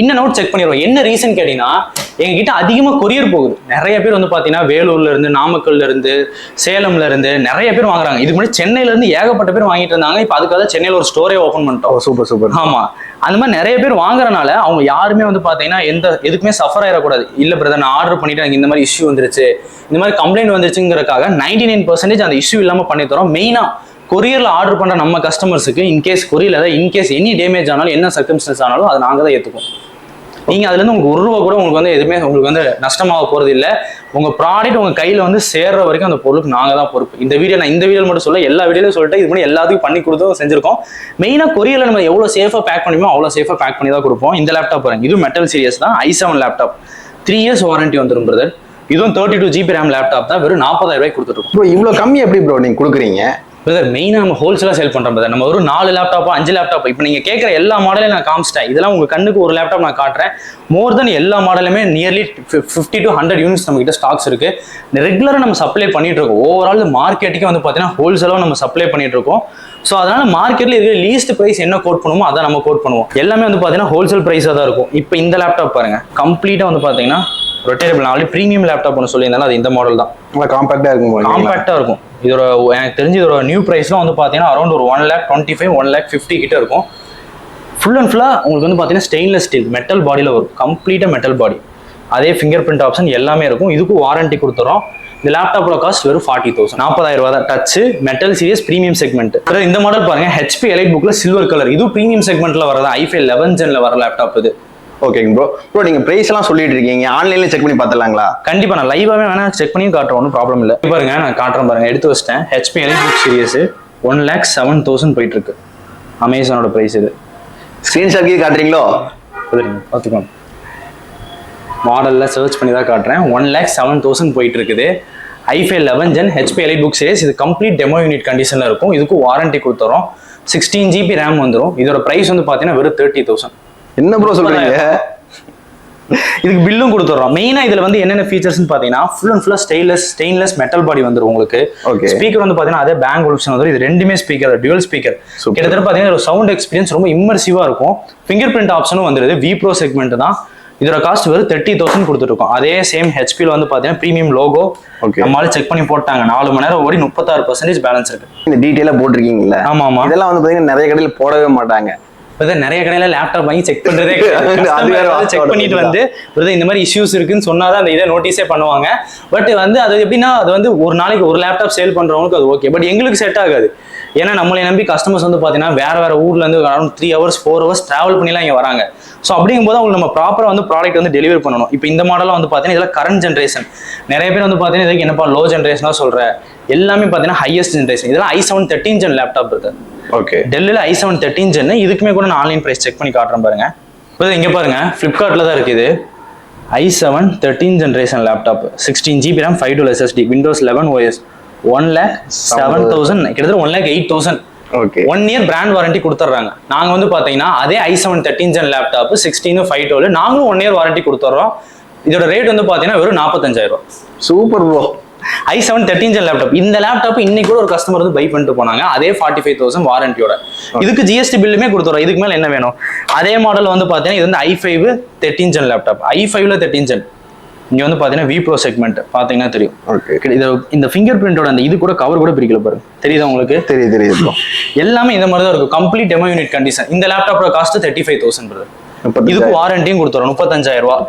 இன்னும் நோட் செக் பண்ணிடுவோம். என்ன ரீசன் கேட்டிங்கன்னா, எங்ககிட்ட அதிகமாக கொரியர் போகுது. நிறைய பேர் வந்து பார்த்தீங்கன்னா வேலூர்ல இருந்து, நாமக்கல்ல இருந்து, சேலம்ல இருந்து நிறைய பேர் வாங்குறாங்க. இதுக்கு முன்னாடி சென்னையில இருந்து ஏகப்பட்ட பேர் வாங்கிட்டு இருந்தாங்க. இப்போ அதுக்காக சென்னையில் ஒரு ஸ்டோரே ஓப்பன் பண்ணிட்டோம். Super super. ஆமா, அந்த மாதிரி நிறைய பேர் வாங்குறதுனால அவங்க யாருமே வந்து பார்த்தீங்கன்னா எதுக்குமே சஃபர் ஆயிடக்கூடாது. இல்லை பிரதர் நான் ஆர்டர் பண்ணிட்டு எனக்கு இந்த மாதிரி இஷ்யூ வந்துருச்சு, இந்த மாதிரி கம்ப்ளைண்ட் வந்துருச்சுங்கிறதுக்காக 99% அந்த இஷ்யூ இல்லாமல் பண்ணி தரோம். மெயினாக கொரியரில் ஆர்டர் பண்ணுற நம்ம கஸ்டமர்ஸுக்கு இன்கேஸ் கொரியரில் ஏதாவது இன்கேஸ் எனி டேமேஜ் ஆனாலும் என்ன சர்க்கம்ஸ்டன்ஸ் ஆனாலும் அதை நாங்கள் தான் ஏற்றுக்கோம். நீங்கள் அதுலேருந்து உங்களுக்கு 1 ரூபா கூட உங்களுக்கு வந்து எதுவுமே உங்களுக்கு வந்து நஷ்டமாக போகிறது இல்லை. உங்கள் ப்ராடக்ட் உங்கள் கையில் வந்து சேர்ற வரைக்கும் அந்த பொருளுக்கு நாங்கள் தான் பொறுப்பு. இந்த வீடியோ மட்டும் சொல்ல, எல்லா வீடியோலையும் சொல்லிட்டு இது மாதிரி எல்லாத்துக்கும் பண்ணி கொடுத்தும் செஞ்சிருக்கோம். மெயினாக கொரியரில் நம்ம எவ்வளோ சேஃபாக பேக் பண்ணுமோ அவ்வளோ சேஃபாக பேக் பண்ணி தான் கொடுப்போம். இந்த லேப்டாப் பாருங்க, இது மெட்டல் சீரியஸ் தான், i7 லேப்டாப் 3 years வாரண்டி வந்துடும் பிரதர். இதுவும் 32 GB RAM லேப்டாப் தான், வெறும் 40,000 ரூபாய்க்கு கொடுத்துருக்கோம். ப்ரோ இவ்வளோ கம்மி எப்படி ப்ரோ நீங்கள் கொடுக்குறீங்க? பிரதர் மெயினாக நம்ம ஹோல்சேலாக சேல் பண்ணுறோம் பிரதர். நம்ம ஒரு 4 லேப்டாப்போ 5 லேப்டாப் இப்போ நீங்கள் கேட்குற எல்லா மாடலையும் நான் காமிச்சிட்டேன். இதெல்லாம் உங்கள் கண்ணுக்கு ஒரு லேப்டாப் நான் காட்டுறேன். மோர் தென் எல்லா மாடலுமே நியர்லி 50 to 100 யூனிட்ஸ் நம்ம கிட்ட ஸ்டாக்ஸ் இருக்கு. ரெகுலராக நம்ம சப்ளை பண்ணிட்டு இருக்கோம். ஓவரால் மார்க்கெட்டுக்கு வந்து பார்த்தீங்கன்னா ஹோல்சேலாக நம்ம சப்ளை பண்ணிட்டு இருக்கோம். ஸோ அதனால மார்க்கெட்டில் இருக்கிற லீஸ்ட் ப்ரைஸ் என்ன கோட் பண்ணுமோ அதை நம்ம கோட் பண்ணுவோம். எல்லாமே வந்து பார்த்தீங்கன்னா ஹோல்சேல் ப்ரைஸாக தான் இருக்கும். இப்போ இந்த லேப்டாப் பாருங்க, கம்ப்ளீட்டாக வந்து பார்த்தீங்கன்னா ரொட்டேட்டபிள். நான் ஆல்ரெடி ப்ரீமியம் லேப்டாப் ஒன்று சொல்லியிருந்தாலும் அது இந்த மாடல் தான். நல்லா காம்பாக்டாக இருக்கும். காம்பாக்டாக இருக்கும். இதோட எனக்கு தெரிஞ்சு இதோட நியூ ப்ரைஸ்லாம் வந்து பார்த்தீங்கன்னா அரௌண்ட் ஒரு 1,25,000 1,50,000 கிட்ட இருக்கும். ஃபுல் அண்ட் ஃபுல்லாக உங்களுக்கு வந்து பார்த்தீங்கன்னா ஸ்டெயின்லெஸ் ஸ்டீல் மெட்டல் பாடியில் வரும், கம்ப்ளீட்டாக மெட்டல் பாடி. அதே ஃபிங்கர் பிரிண்ட் ஆப்ஷன் எல்லாமே இருக்கும். இதுக்கும் வாரண்டி கொடுத்துறோம். இந்த லேப்டாப்போட காஸ்ட் வெறும் 40,000, 40,000 ரூபா தான். Touch metal series premium segment. இந்த மாடல் பாருங்க, HP எலைட் புக்ல சில்வர் கலர், இது ப்ரீமியம் செக்மெண்ட்ல வரதா, i5 11th genல வர லேப்டாப் இது. ஓகேங்க ப்ரோ. ப்ரோ நீங்கள் ப்ரைஸ் எல்லாம் சொல்லிட்டு இருக்கீங்க, ஆன்லைன்ல செக் பண்ணி பார்த்துலாங்களா? கண்டிப்பா நான் லைவாவே வேணா செக் பண்ணி காட்டுறேன், ஒன்றும் ப்ராப்ளம் இல்லை. பாருங்க நான் காட்டுறேன் பாருங்க, எடுத்து வச்சிட்டேன். HP எலைட் புக் சீரியஸ் 1,07,000 போயிட்டு இருக்கு. அமேசானோட பிரைஸ் இது. ஸ்கிரீன்ஷாட் காட்டுறீங்களோ? பார்த்துக்கோங்க, மாடல்ல சர்ச் பண்ணி தான் காட்டுறேன். 1,07,000 போயிட்டு இருக்குது. i5 11th gen HP elite book series. இது கம்ப்ளீட் டெமோ யூனிட் கண்டிஷன்ல இருக்கும். இதுக்கு வாரண்டி கொடுத்துறோம். 16 GB RAM வந்துடும். இதோட பிரைஸ் வந்து பார்த்தீங்கன்னா வெறும் 30,000. என்ன ப்ரோ சொல்றீங்க? இதுக்கு பில்லும் கொடுத்துறோம். மெயினா இதுல வந்து என்னென்ன ஃபீச்சர்ஸ்னு பாத்தீங்கன்னா ஃபுல் அண்ட் ஃபுல்லா ஸ்டெயின்லெஸ் மெட்டல் பாடி வந்துரும் உங்களுக்கு. ஸ்பீக்கர் வந்து பாத்தீங்கன்னா அதே பேங்க் ஒலிப்ஷன் வந்துரும். இது ரெண்டுமே ஸ்பீக்கர், டியூவல் ஸ்பீக்கர். கிட்டத்தட்ட பாத்தீங்கன்னா ஒரு சவுண்ட் எக்ஸ்பீரியன்ஸ் ரொம்ப இம்மர்சிவா இருக்கும். ஃபிங்கர் பிரிண்ட் ஆப்ஷனும் வந்துருது. V Pro செக்மெண்ட் தான். இதோட காஸ்ட் வெறும் 30,000 கொடுத்துருக்கோம். அதே சேம் ஹெச்பியில் வந்து பாத்தீங்கன்னா ப்ரீமியம் லோகோ நம்மளால செக் பண்ணி போட்டாங்க. 4 மணி நேரம் ஓடி 36% பேலன்ஸ் இருக்கு. இந்த டீட்டெயிலாக போட்டிருக்கீங்கல்ல? ஆமா ஆமா. இதெல்லாம் வந்து பாத்தீங்கன்னா நிறைய கடையில் போடவே மாட்டாங்க. நிறைய கடையில லேப்டாப் வாங்கி செக் பண்றதே செக் பண்ணிட்டு வந்து இந்த மாதிரி இஷ்யூஸ் இருக்குன்னு சொன்னாதான் அந்த இதை நோட்டீஸே பண்ணுவாங்க. பட் வந்து அது எப்படின்னா அது வந்து ஒரு நாளைக்கு ஒரு லேப்டாப் சேல் பண்றவங்களுக்கு அது ஓகே, பட் எங்களுக்கு செட் ஆகாது. ஏன்னா நம்மளை நம்பி கஸ்டமர்ஸ் வந்து பாத்தீங்கன்னா வேற ஊர்ல இருந்து அரௌண்ட் 3 hours 4 hours டிராவல் பண்ணிலாம் இங்க வராங்க. ஸோ அப்படிங்கும்போது அவங்களுக்கு நம்ம ப்ராப்பரா வந்து ப்ராடக்ட் வந்து டெலிவரி பண்ணணும். இப்போ இந்த மாடலாம் வந்து பாத்தீங்கன்னா இதெல்லாம் கரண்ட் ஜென்ரேஷன். நிறைய பேர் வந்து பாத்தீங்கன்னா இதுக்கு என்னப்பா லோ ஜென்ரேஷனா சொல்ற, எல்லாமே பாத்தீங்கன்னா ஹையஸ்ட் ஜென்ரேஷன். இதெல்லாம் i7 13 Gen லேப்டாப் இருக்கு. ஓகே, டெல்லில் i7 13 Gen. இதுக்குமே கூட நான் ஆன்லைன் பிரைஸ் செக் பண்ணி காட்டுறேன் பாருங்க. இப்போ இங்க பாருங்க ஃபிளிப்கார்ட்ல தான் இருக்குது i7 13 generation laptop, 16 GB RAM, 512 SSD, Windows 11 OS, 1,07,000, கிட்டத்தட்ட 1,08,000. ஓகே, 1 year பிராண்ட் வாரண்டி கொடுத்துட்றாங்க. நாங்க வந்து பாத்தீங்கன்னா அதே i7 13 Gen லேப்டாப் 16 512 நாங்களும் 1 year வாரண்டி கொடுத்துட்றோம். இதோட ரேட் வந்து பாத்தீங்கன்னா வெறும் 45,000. Super bro. i7 13 Gen laptop. இந்த லேப்டாப் இன்னைக்கு கூட ஒரு கஸ்டமர் வந்து பை பண்ணிட்டு போனாங்க, அதே 45,000 வாரண்டியோட. இதுக்கு ஜிஎஸ்டி பில்லுமே கொடுத்துறோம். இதுக்கு மேல என்ன வேணும்? அதே மாடல் வந்து பாத்தீங்கன்னா இது வந்து i5 13 Gen லேப்டாப். i5ல 13 Gen. இங்க வந்து பாத்தீங்கன்னா V Pro செக்மெண்ட் பாத்தீங்கன்னா தெரியும். ஓகே, இந்த ஃபிங்கர் பிரிண்டோட அந்த இது கூட கவர் கூட பிரிக்கல பாருங்க, தெரியுதா உங்களுக்கு? தெரியுது. எல்லாமே இந்த மாதிரி தான் இருக்கும். Complete demo unit condition. இந்த லேப்டாப்போட காஸ்ட் 35,000. இதுக்கு வாரண்டியும் கொடுத்துறோம் 35,000 ரூபாய்.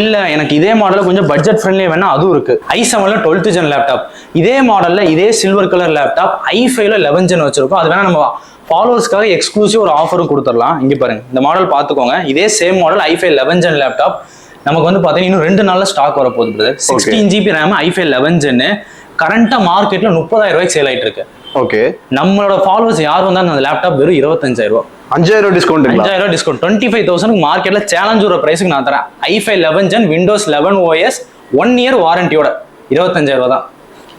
இல்ல எனக்கு இதே மாடல்ல கொஞ்சம் பட்ஜெட் ஃப்ரெண்ட்லியா வேணா அதுவும் இருக்கு. i7ல 12th Gen லேப்டாப். இதே மாடல்ல இதே சில்வர் கலர் லேப்டாப் i5ல 11 Gen வச்சிருக்கோம். அது வேணா நம்ம ஃபாலோவர்ஸ்க்காக எக்ஸ்க்ளூசிவ் ஒரு ஆஃபரும் கொடுத்துடலாம். இங்க பாருங்க இந்த மாடல் பாத்துக்கோங்க. இதே same model i5 11 Gen laptop நமக்கு வந்து பாத்தீங்கன்னா இன்னும் 2 நாள்ல ஸ்டாக் வர போகுது brother. 16 GB RAM i5 11 Gen கரண்டா மார்க்கெட்ல 30,000 ரூபாய்க்கு சேல் ஆயிட்டு இருக்கு. ஓகே, நம்மளோட ஃபாலோவர்ஸ் யார் வந்தாலும் அந்த லேப்டாப் வெறும் 25,000 ரூபாய். 5,000 டிஸ்கவுண்ட். 5,000 டிஸ்கவுண்ட். 25,000 மார்க்கெட்ல சேலஞ்ச் ஒரு பிரைஸ்க்கு நான் தரேன். i5 11 Gen Windows 11 OS 1 year வாரண்டியோட 25,000 தான்.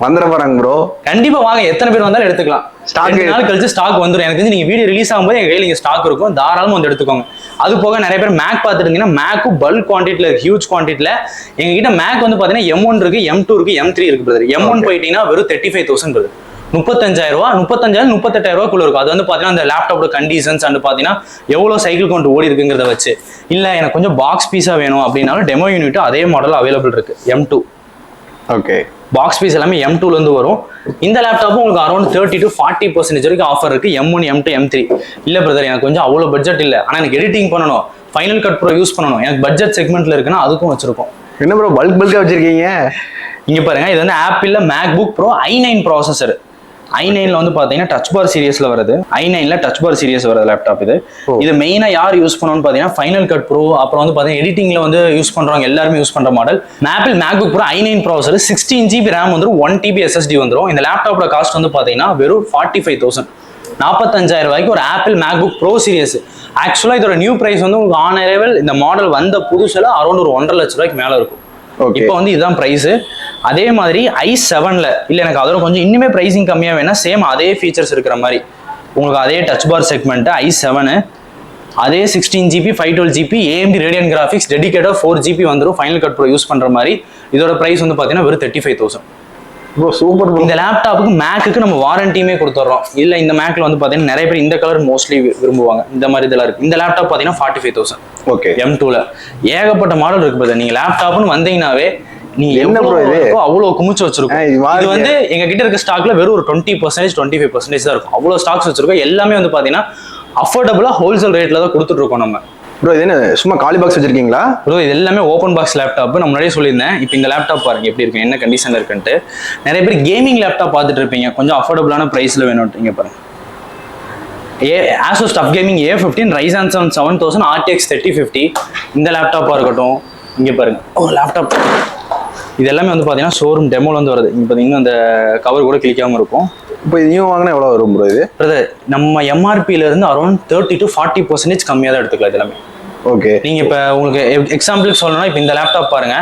வந்துட போறாங்க ப்ரோ. கண்டிப்பா வாங்க, எத்தனை பேர் வந்தாலும் எடுத்துக்கலாம். ஸ்டாக் நாள் கழிச்சு ஸ்டாக் வந்துடும். எனக்கு தெரிஞ்சு நீங்க வீடியோ ரிலீஸ் ஆகும்போது எங்க கையில ஸ்டாக் இருக்கும், தாராளமா வந்து எடுத்துக்கோங்க. அது போக நிறைய பேர் மேக் பார்த்துட்டு இருந்தீங்கன்னா மேக்கும் பல்க் குவான்டிட்டில இருக்கு, ஹியூஜ் குவான்டிட்டில. எங்க கிட்ட மேக் வந்து பாத்தீங்கன்னா M1 இருக்கு, M2 இருக்கு, M3 இருக்கு பிரதர். M1 போயிட்டீங்கன்னா வெறும் 35,000 பிரதர். 35,000 ரூபாய், 35,000 38,000 ரூபாய்க்குள்ள இருக்கும். அது வந்து பாத்தீங்கன்னா அந்த லேப்டாப்போட கண்டிஷன்ஸ் அண்ட் பாத்தீங்கன்னா எவ்வளவு சைக்கிள் கொண்டு ஓடி இருக்குங்கிறத வச்சு. இல்ல எனக்கு கொஞ்சம் பாக்ஸ் பீஸா வேணும் அப்படின்னாலும் டெமோ யூனிட் அதே மாடல் அவைலபிள் இருக்கு. M2. ஓகே, பாக்ஸ் பீஸ் எல்லாமே M2ல இருந்து வரும். இந்த லேப்டாப்பும் உங்களுக்கு அரௌண்ட் 30 to 40% வரைக்கும் ஆஃபர் இருக்கு. M1 M2 M3. இல்ல பிரதர் எனக்கு கொஞ்சம் அவ்வளவு பட்ஜெட் இல்ல, ஆனா எனக்கு எடிட்டிங் பண்ணணும், ஃபைனல் கட் ப்ரோ யூஸ் பண்ணணும், எனக்கு பட்ஜெட் செக்மெண்ட்ல இருக்குன்னா அதுக்கும் வச்சிருக்கோம். என்ன ப்ரோ பல்கா வச்சிருக்கீங்க? இங்க பாருங்க, இது வந்து ஆப்பிள்ல மேக்புக் ப்ரோ i9 ப்ராசஸர். i9ல வந்து பாத்தீங்கன்னா டச் பார் சீரிஸ்ல வருது. i9ல டச் பார் சீரிஸ் வருது லேப்டாப் இது. இது மெயினா யார் யூஸ் பண்ணணும்னு பாத்தீங்கன்னா ஃபைனல் கட் ப்ரோ, அப்புறம் வந்து பாத்தீங்கன்னா எடிட்டிங்ல வந்து யூஸ் பண்றவங்க எல்லாருமே யூஸ் பண்ற model. Apple MacBook bro i9 processor 16 GB RAM வந்துரும், 1 TB SSD வந்துரும். இந்த லேப்டாப்போட காஸ்ட் வந்து பாத்தீங்கன்னா வெறும் 45,000. 45,000 ரூபாய்க்கு ஒரு ஆப்பிள் மேக்புக் ப்ரோ சீரிஸ். ஆக்சுவலா இதோட நியூ பிரைஸ் வந்து உங்களுக்கு ஆன் அரைவல் இந்த மாடல் வந்த புதுசுல அரௌண்ட் ஒரு 1.5 லட்ச ரூபாய்க்கு மேல இருக்கும். இப்போ வந்து இதுதான் பிரைஸ். அதே மாதிரி i7ல இல்ல எனக்கு அதோட கொஞ்சம் இன்னுமே பிரைசிங் கம்மியா வேணா சேம் அதே ஃபீச்சர்ஸ் இருக்கிற மாதிரி உங்களுக்கு அதே டச் பார் செக்மெண்ட் i7 அதே 16 GB 512 GB AMD Radeon Graphics dedicated 4 GB வந்துரும். ஃபைனல் கட் ப்ரோ யூஸ் பண்ற மாதிரி. இதோட பிரைஸ் வந்து பாத்தீங்கன்னா வெறும் 35,000. Bro super. இந்த லேப்டாப்புக்கு மேக்குக்கு நம்ம வாரண்டியுமே கொடுத்துறோம். இல்ல இந்த மேக்ல வந்து பாத்தீங்கன்னா நிறைய பேர் இந்த கலர் மோஸ்ட்லி விரும்புவாங்க, இந்த மாதிரி இதெல்லாம் இருக்கு. இந்த லேப்டாப் பாத்தீங்கன்னா 45,000. ஓகே, M2ல ஏகப்பட்ட மாடல் இருக்கு பிரதர். நீங்க லேப்டாப்னு வந்தீங்கன்னாவே நீங்க என்ன ப்ரோ இது அவ்வளவு குமிச்சு வச்சிருக்கோம். இது வந்து எங்க கிட்ட இருக்க ஸ்டாக்ல வெறும் ஒரு 20% 25% தான் இருக்கும். அவ்வளவு ஸ்டாக்ஸ் வச்சிருக்கோம். எல்லாமே வந்து பாத்தீங்கன்னா அஃபோர்டபுளா ஹோல்சேல் ரேட்ல தான் கொடுத்துட்டு இருக்கோம் நம்ம. ப்ரோ இது என்ன சும்மா காலி பாக்ஸ் வச்சிருக்கீங்களா? ப்ரோ இது எல்லாமே ஓப்பன் பாக்ஸ் லேப்டாப். நான் முன்னாடியே சொல்லியிருந்தேன். இப்போ இந்த லேப்டாப் பாருங்க எப்படி இருக்கு, என்ன கண்டிஷன்ல இருக்குன்ட்டு. நிறைய பேர் கேமிங் லேப்டாப் பார்த்துட்டு இருப்பீங்க, கொஞ்சம் அஃபோர்டபுளான பிரைஸ்ல வேணும்ன்றீங்க பாருங்க. Asus TUF Gaming A15 Ryzen 7 7000 RTX 3050. இந்த லேப்டாப்பா இருக்கட்டும், இங்க பாருங்க லேப்டாப். இது எல்லாமே வந்து பாத்தீங்கன்னா ஷோரூம் டெமோல வந்து வருது. இங்க பாத்தீங்கன்னா இந்த கவர் கூட கிளிக்காம இருக்கும். இப்போ இதையும் வாங்கினா எவ்வளவு வரும் ப்ரோ இது? பிரதர் நம்ம MRPல இருந்து அரௌண்ட் 30 to 40% கம்மியா தான் எடுத்துக்கலாம் இது எல்லாமே. ஓகே, நீங்க இப்ப உங்களுக்கு எக்ஸாம்பிளுக்கு சொல்லணும்னா இப்ப இந்த லேப்டாப் பாருங்க,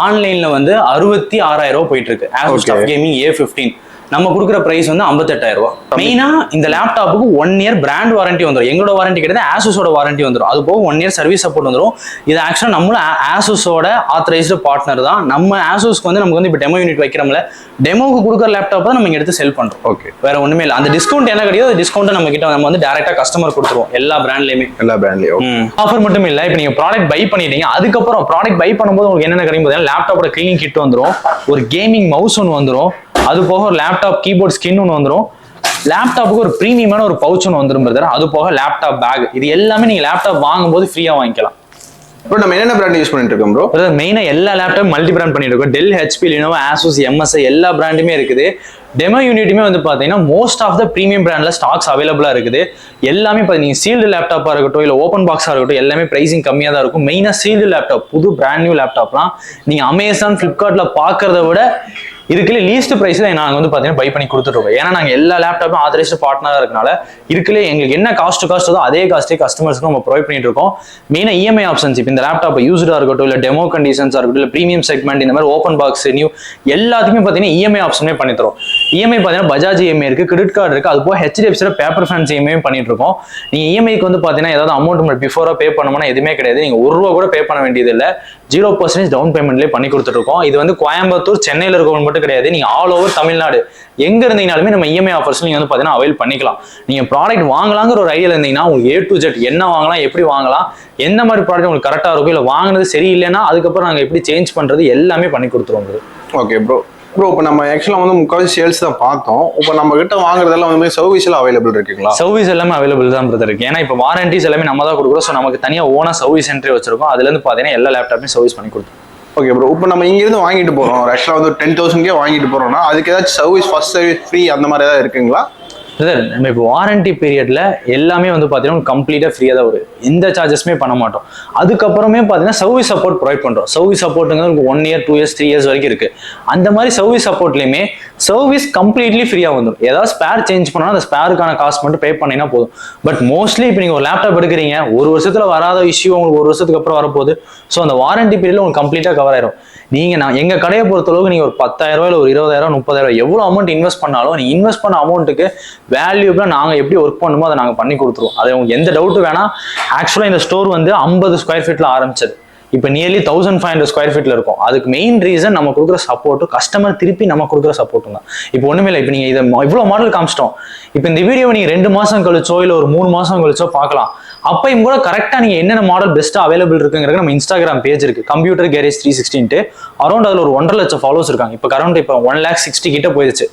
ஆன்லைன்ல வந்து 66,000 ரூபாய் போயிட்டு இருக்கு. Asus TUF Gaming A15 நம்ம கொடுக்குற பிரைஸ் வந்து 58,000 ரூபாய். மெயினா இந்த லேப்டாப்புக்கு 1 year பிராண்ட் வாரண்டி வந்துடும். எங்களோட வாரண்டி கிடையாது, Asusோட வாரண்டி வந்துடும். அது போக 1 year சர்வீஸ் சப்போர்ட் வந்துடும். இது ஆக்சுவலா நம்மள Asusோட ஆத்தரைஸ்டு பார்ட்னர் தான். நம்ம Asusக்கு வந்து நமக்கு வந்து இப்போ டெமோ யூனிட் வைக்கிறோம்ல, டெமோக்கு கொடுக்குற லேப்டாப் தான் நம்ம இங்க எடுத்து செல் பண்றோம். ஓகே, வேற ஒண்ணுமே இல்லை. அந்த டிஸ்கவுண்ட் என்ன கிடையாது, டிஸ்கவுண்ட் நம்ம கிட்ட நம்ம வந்து டைரக்டா கஸ்டமர் கொடுத்துருவோம். எல்லா பிராண்ட்லயுமே ஆஃபர் மட்டும் இல்ல. இப்போ நீங்க ப்ராடக்ட் பை பண்ணிட்டீங்க, அதுக்கப்புறம் ப்ராடக்ட் பை பண்ணும்போது உங்களுக்கு என்னென்ன கிடைக்கும் போது லேப்டாப்போட கிளீனிங் கிட் வந்துடும், ஒரு கேமிங் மவுஸ் ஒன்று வந்துடும், அது போக ஒரு லேப்டாப் கீபோர்ட் ஸ்கின் ஒன்று வந்துடும். லேப்டாப்புக்கு ஒரு ப்ரீமியமான ஒரு பவுச் ஒன்று வந்துரும் பிரதர். அது போக லேப்டாப் பேக், இது எல்லாமே நீங்க லேப்டாப் வாங்கும்போது ஃப்ரீயா வாங்கிக்கலாம். ப்ரோ நம்ம என்னென்ன பிராண்ட் யூஸ் பண்ணிட்டு இருக்கோம் ப்ரோ? மெயினா எல்லா லேப்டாப் மல்டி பிராண்ட் பண்ணிட்டு இருக்கோம். Dell, HP, Lenovo, Asus, MSI எல்லா பிராண்டுமே இருக்குது. டெமோ யூனிட்டுமே வந்து பாத்தீங்கன்னா மோஸ்ட் ஆஃப் த ப்ரீமியம் பிராண்ட்ல ஸ்டாக்ஸ் அவைலபிளா இருக்குது. எல்லாமே நீங்க சீல்டு லேப்டாப்பா இருக்கட்டும் இல்ல ஓப்பன் பாக்ஸா இருக்கட்டும் எல்லாமே பிரைசிங் கம்மியா தான் இருக்கும். மெயினா சீல்டு லேப்டாப், புது பிராண்ட் நியூ லேப்டாப்லாம் நீங்க அமேசான், பிளிப்கார்ட்ல பாக்குறத விட இருக்குல்ல லீஸ்ட் பிரைஸ்ல நாங்க வந்து பாத்தீங்கன்னா பை பண்ணி கொடுத்துருக்கோம். ஏன்னா நாங்க எல்லா லேப்டாப்பும் ஆதரைஸ்டு பார்ட்னரா இருக்கனால இருக்குல்ல எங்களுக்கு என்ன காஸ்ட்டோ அதே காஸ்ட்டே கஸ்டமர்ஸ்க்கு நம்ம ப்ரொவைட் பண்ணிட்டு இருக்கோம். மெயினா இஎம்ஐ ஆப்ஷன்ஸ், இப்போ இந்த லேப்டாப் யூஸ்டா இருக்கட்டும் இல்ல டெமோ கண்டிஷன்ஸா இருக்கட்டும் இல்ல பிரீமியம் செக்மெண்ட் இந்த மாதிரி ஓப்பன் பாக்ஸ் நியூ எல்லாத்துக்குமே பாத்தீங்கன்னா இஎம்ஐ ஆப்ஷனே பண்ணி தரோம். இஎம்ஐ பாத்தீங்கன்னா பஜாஜ் இஎம்ஐ இருக்கு, கிரெடிட் கார்டு இருக்கு, அது போக ஹெச்டிஎஃப்சில பேப்பர் ஃபைனான்ஸ் இஎம்ஐ பண்ணிட்டு இருக்கோம். நீங்க இஎம்ஐக்கு வந்து பாத்தீங்கன்னா ஏதாவது அமௌண்ட் பிஃபோரா பே பண்ணணும்னா எதுவுமே கிடையாது. நீங்க ₹1 கூட பே பண்ண வேண்டியது இல்லை. 0% டவுன் பேமெண்ட்லேயே பண்ணி கொடுத்துட்டு இருக்கோம். இது வந்து கோயம்புத்தூர், சென்னையில் இருக்கவங்க மட்டும் கிடையாது. நீங்க ஆல் ஓவர் தமிழ்நாடு எங்க இருந்தீங்கனாலுமே நம்ம இஎம்ஐ ஆஃபர்ஸ் நீங்க வந்து பாத்தீங்கன்னா அவைல் பண்ணிக்கலாம். நீங்க ப்ராடக்ட் வாங்கலாங்கிற ஒரு ஐடியா இருந்தீங்கன்னா உங்களுக்கு A to Z என்ன வாங்கலாம், எப்படி வாங்கலாம், எந்த மாதிரி ப்ராடக்ட் உங்களுக்கு கரெக்டா இருக்கும், இல்ல வாங்கினது சரியில்லைன்னா அதுக்கப்புறம் நாங்க எப்படி சேஞ்ச் பண்றது எல்லாமே பண்ணி கொடுத்துருவோம். Okay bro. இப்போ நம்ம ஆக்சுவலாக வந்து முக்கால்வாசி சேல்ஸ் தான் பார்த்தோம். இப்போ நம்ம கிட்ட வாங்குறதெல்லாம் வந்து சர்வீஸ் எல்லாம் அவைலபிள் இருக்குங்களா? சர்வீஸ் எல்லாமே அவைலபிள் தான் பிரதர் இருக்கு. ஏன்னா இப்போ வாரண்டிஸ் எல்லாமே நம்ம தான் கொடுக்குறோம். ஸோ நமக்கு தனியாக ஓனா சர்வீஸ் சென்டர் வச்சிருக்கோம். அதுல இருந்து பாத்தீங்கன்னா எல்லா லேப்டாப்பையும் சர்வீஸ் பண்ணி கொடுத்துருவோம். Okay bro. இப்போ நம்ம இங்கிருந்து வாங்கிட்டு போறோம், ஆக்சுவலாக வந்து 10,000 வாங்கிட்டு போறோம்னா அதுக்கு ஏதாச்சும் சர்வீஸ், ஃபர்ஸ்ட் சர்வீஸ் ஃப்ரீ அந்த மாதிரி ஏதாவது இருக்குங்களா? நம்ம இப்போ வாரண்டி பீரியட்ல எல்லாமே வந்து பாத்தீங்கன்னா கம்ப்ளீட்டா ஃப்ரீயா தான் வரும். எந்த சார்ஜஸ்மே பண்ண மாட்டோம். அதுக்கப்புறமே பாத்தீங்கன்னா சர்வீஸ் சப்போர்ட் ப்ரொவைட் பண்றோம். சர்வீஸ் சப்போர்ட்டுங்கிறது 1 year 2 years 3 years வரைக்கும் இருக்கு. அந்த மாதிரி சர்வீஸ் சப்போர்ட்லயுமே சர்வீஸ் கம்ப்ளீட்லி ஃப்ரீயா வந்துடும். ஏதாவது ஸ்பேர் சேஞ்ச் பண்ணா அந்த ஸ்பேருக்கான காஸ்ட் மட்டும் பே பண்ணீங்கன்னா போதும். பட் மோஸ்ட்லி இப்போ நீங்க ஒரு லேப்டாப் எடுக்கிறீங்க, 1 வருஷத்துல வராத இஷ்யூ உங்களுக்கு 1 வருஷத்துக்கு அப்புறம் வரப்போகுது. ஸோ அந்த வாரண்டி பீரியட்ல உங்களுக்கு கம்ப்ளீட்டா கவர் ஆயிரும். நீங்க எங்க கடையை பொறுத்தளவுக்கு நீங்க ஒரு 10,000 இல்ல ஒரு 20,000 30,000 எவ்வளவு அமௌண்ட் இன்வெஸ்ட் பண்ணாலும் நீங்க இன்வெஸ்ட் பண்ண அமௌண்ட்டுக்கு வேல்யூபிளா நாங்க எப்படி ஒர்க் பண்ணுமோ அதை நாங்க பண்ணி கொடுத்துருவோம். அது உங்களுக்கு எந்த டவுட் வேணா. ஆக்சுவலா இந்த ஸ்டோர் வந்து 50 ஸ்கொயர் ஃபீட்ல ஆரம்பிச்சது. இப்போ நியர்லி 1500 ஸ்கொயர் ஃபீட்ல இருக்கும். அதுக்கு மெயின் ரீசன் நம்ம கொடுக்குற சப்போர்ட்டும் கஸ்டமர் திருப்பி நம்ம கொடுக்குற சப்போர்ட்டும் தான். இப்போ ஒண்ணுமே இல்லை. இப்போ நீங்க இதை இவ்வளவு மாடல் காமிச்சிட்டோம். இப்போ இந்த வீடியோவை நீங்க 2 மாசம் கழிச்சோ இல்ல ஒரு 3 மாசம் கழிச்சோ பார்க்கலாம். அப்பயும் கூட கரெக்டா நீங்க என்னென்ன மாடல் பெஸ்ட்டா அவைலபிள் இருக்குங்கிறது நம்ம இன்ஸ்டாகிராம் பேஜ் இருக்கு, கம்ப்யூட்டர் கேரேஜ் 360. அரௌண்ட் அதுல ஒரு 1.5 லட்சம் ஃபாலோவர்ஸ் இருக்காங்க. இப்போ கரண்ட் இப்போ 1,60,000 கிட்ட போயிருச்சு.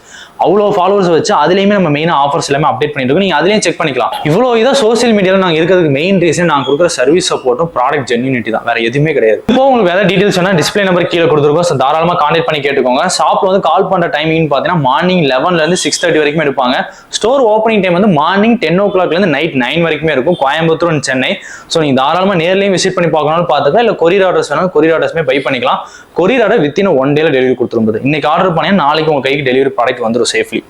அவ்வளோ ஃபாலோவர்ஸ் வச்சு அதுலயுமே நம்ம மெயினா ஆஃபர்ஸ் எல்லாமே அப்டேட் பண்ணிட்டு இருக்கோம். நீங்க அதுலயும் செக் பண்ணிக்கலாம். இவ்வளோ இதான் சோசியல் மீடியாவில் நாங்க இருக்கிறதுக்கு மெயின் ரீசன் நாங்க கொடுக்குற சர்வீஸ் சப்போர்ட்டும் ப்ராடக்ட் ஜென்யூனிட்டி தான், வேற எதுவுமே கிடையாது. இப்போ உங்களுக்கு வேற டீடைல்ஸ் வேணா டிஸ்பிளே நம்பர் கீழே கொடுத்துருக்கோம். ஸோ தாராளமா கான்டாக்ட் பண்ணி கேட்டுக்கோங்க. ஷாப்ல வந்து கால் பண்ற டைமிங் பார்த்தீங்கன்னா மார்னிங் 11 இருந்து 6:30 வரைக்கும் எடுப்பாங்க. ஸ்டோர் ஓப்பனிங் டைம் வந்து மார்னிங் 10 o'clock இருந்து நைட் 9 வரைக்குமே இருக்கும், கோயம்புத்தூர் அண்ட் சென்னை. ஸோ நீங்க தாராளமா நேர்லயும் விசிட் பண்ணி பார்க்கணும்னு பார்த்துக்கலாம். இல்ல கொரியர் ஆர்டர்ஸ் வேணாலும் கொரியர் ஆர்டர்ஸ்மே பை பண்ணிக்கலாம். Courier order within 1 day delivery கொடுத்துருந்தது. இன்னைக்கு ஆர்டர் பண்ணீங்கன்னா நாளைக்கு உங்க கைக்கு டெலிவரி ப்ராடக்ட் வந்துடும் சேஃப்லி.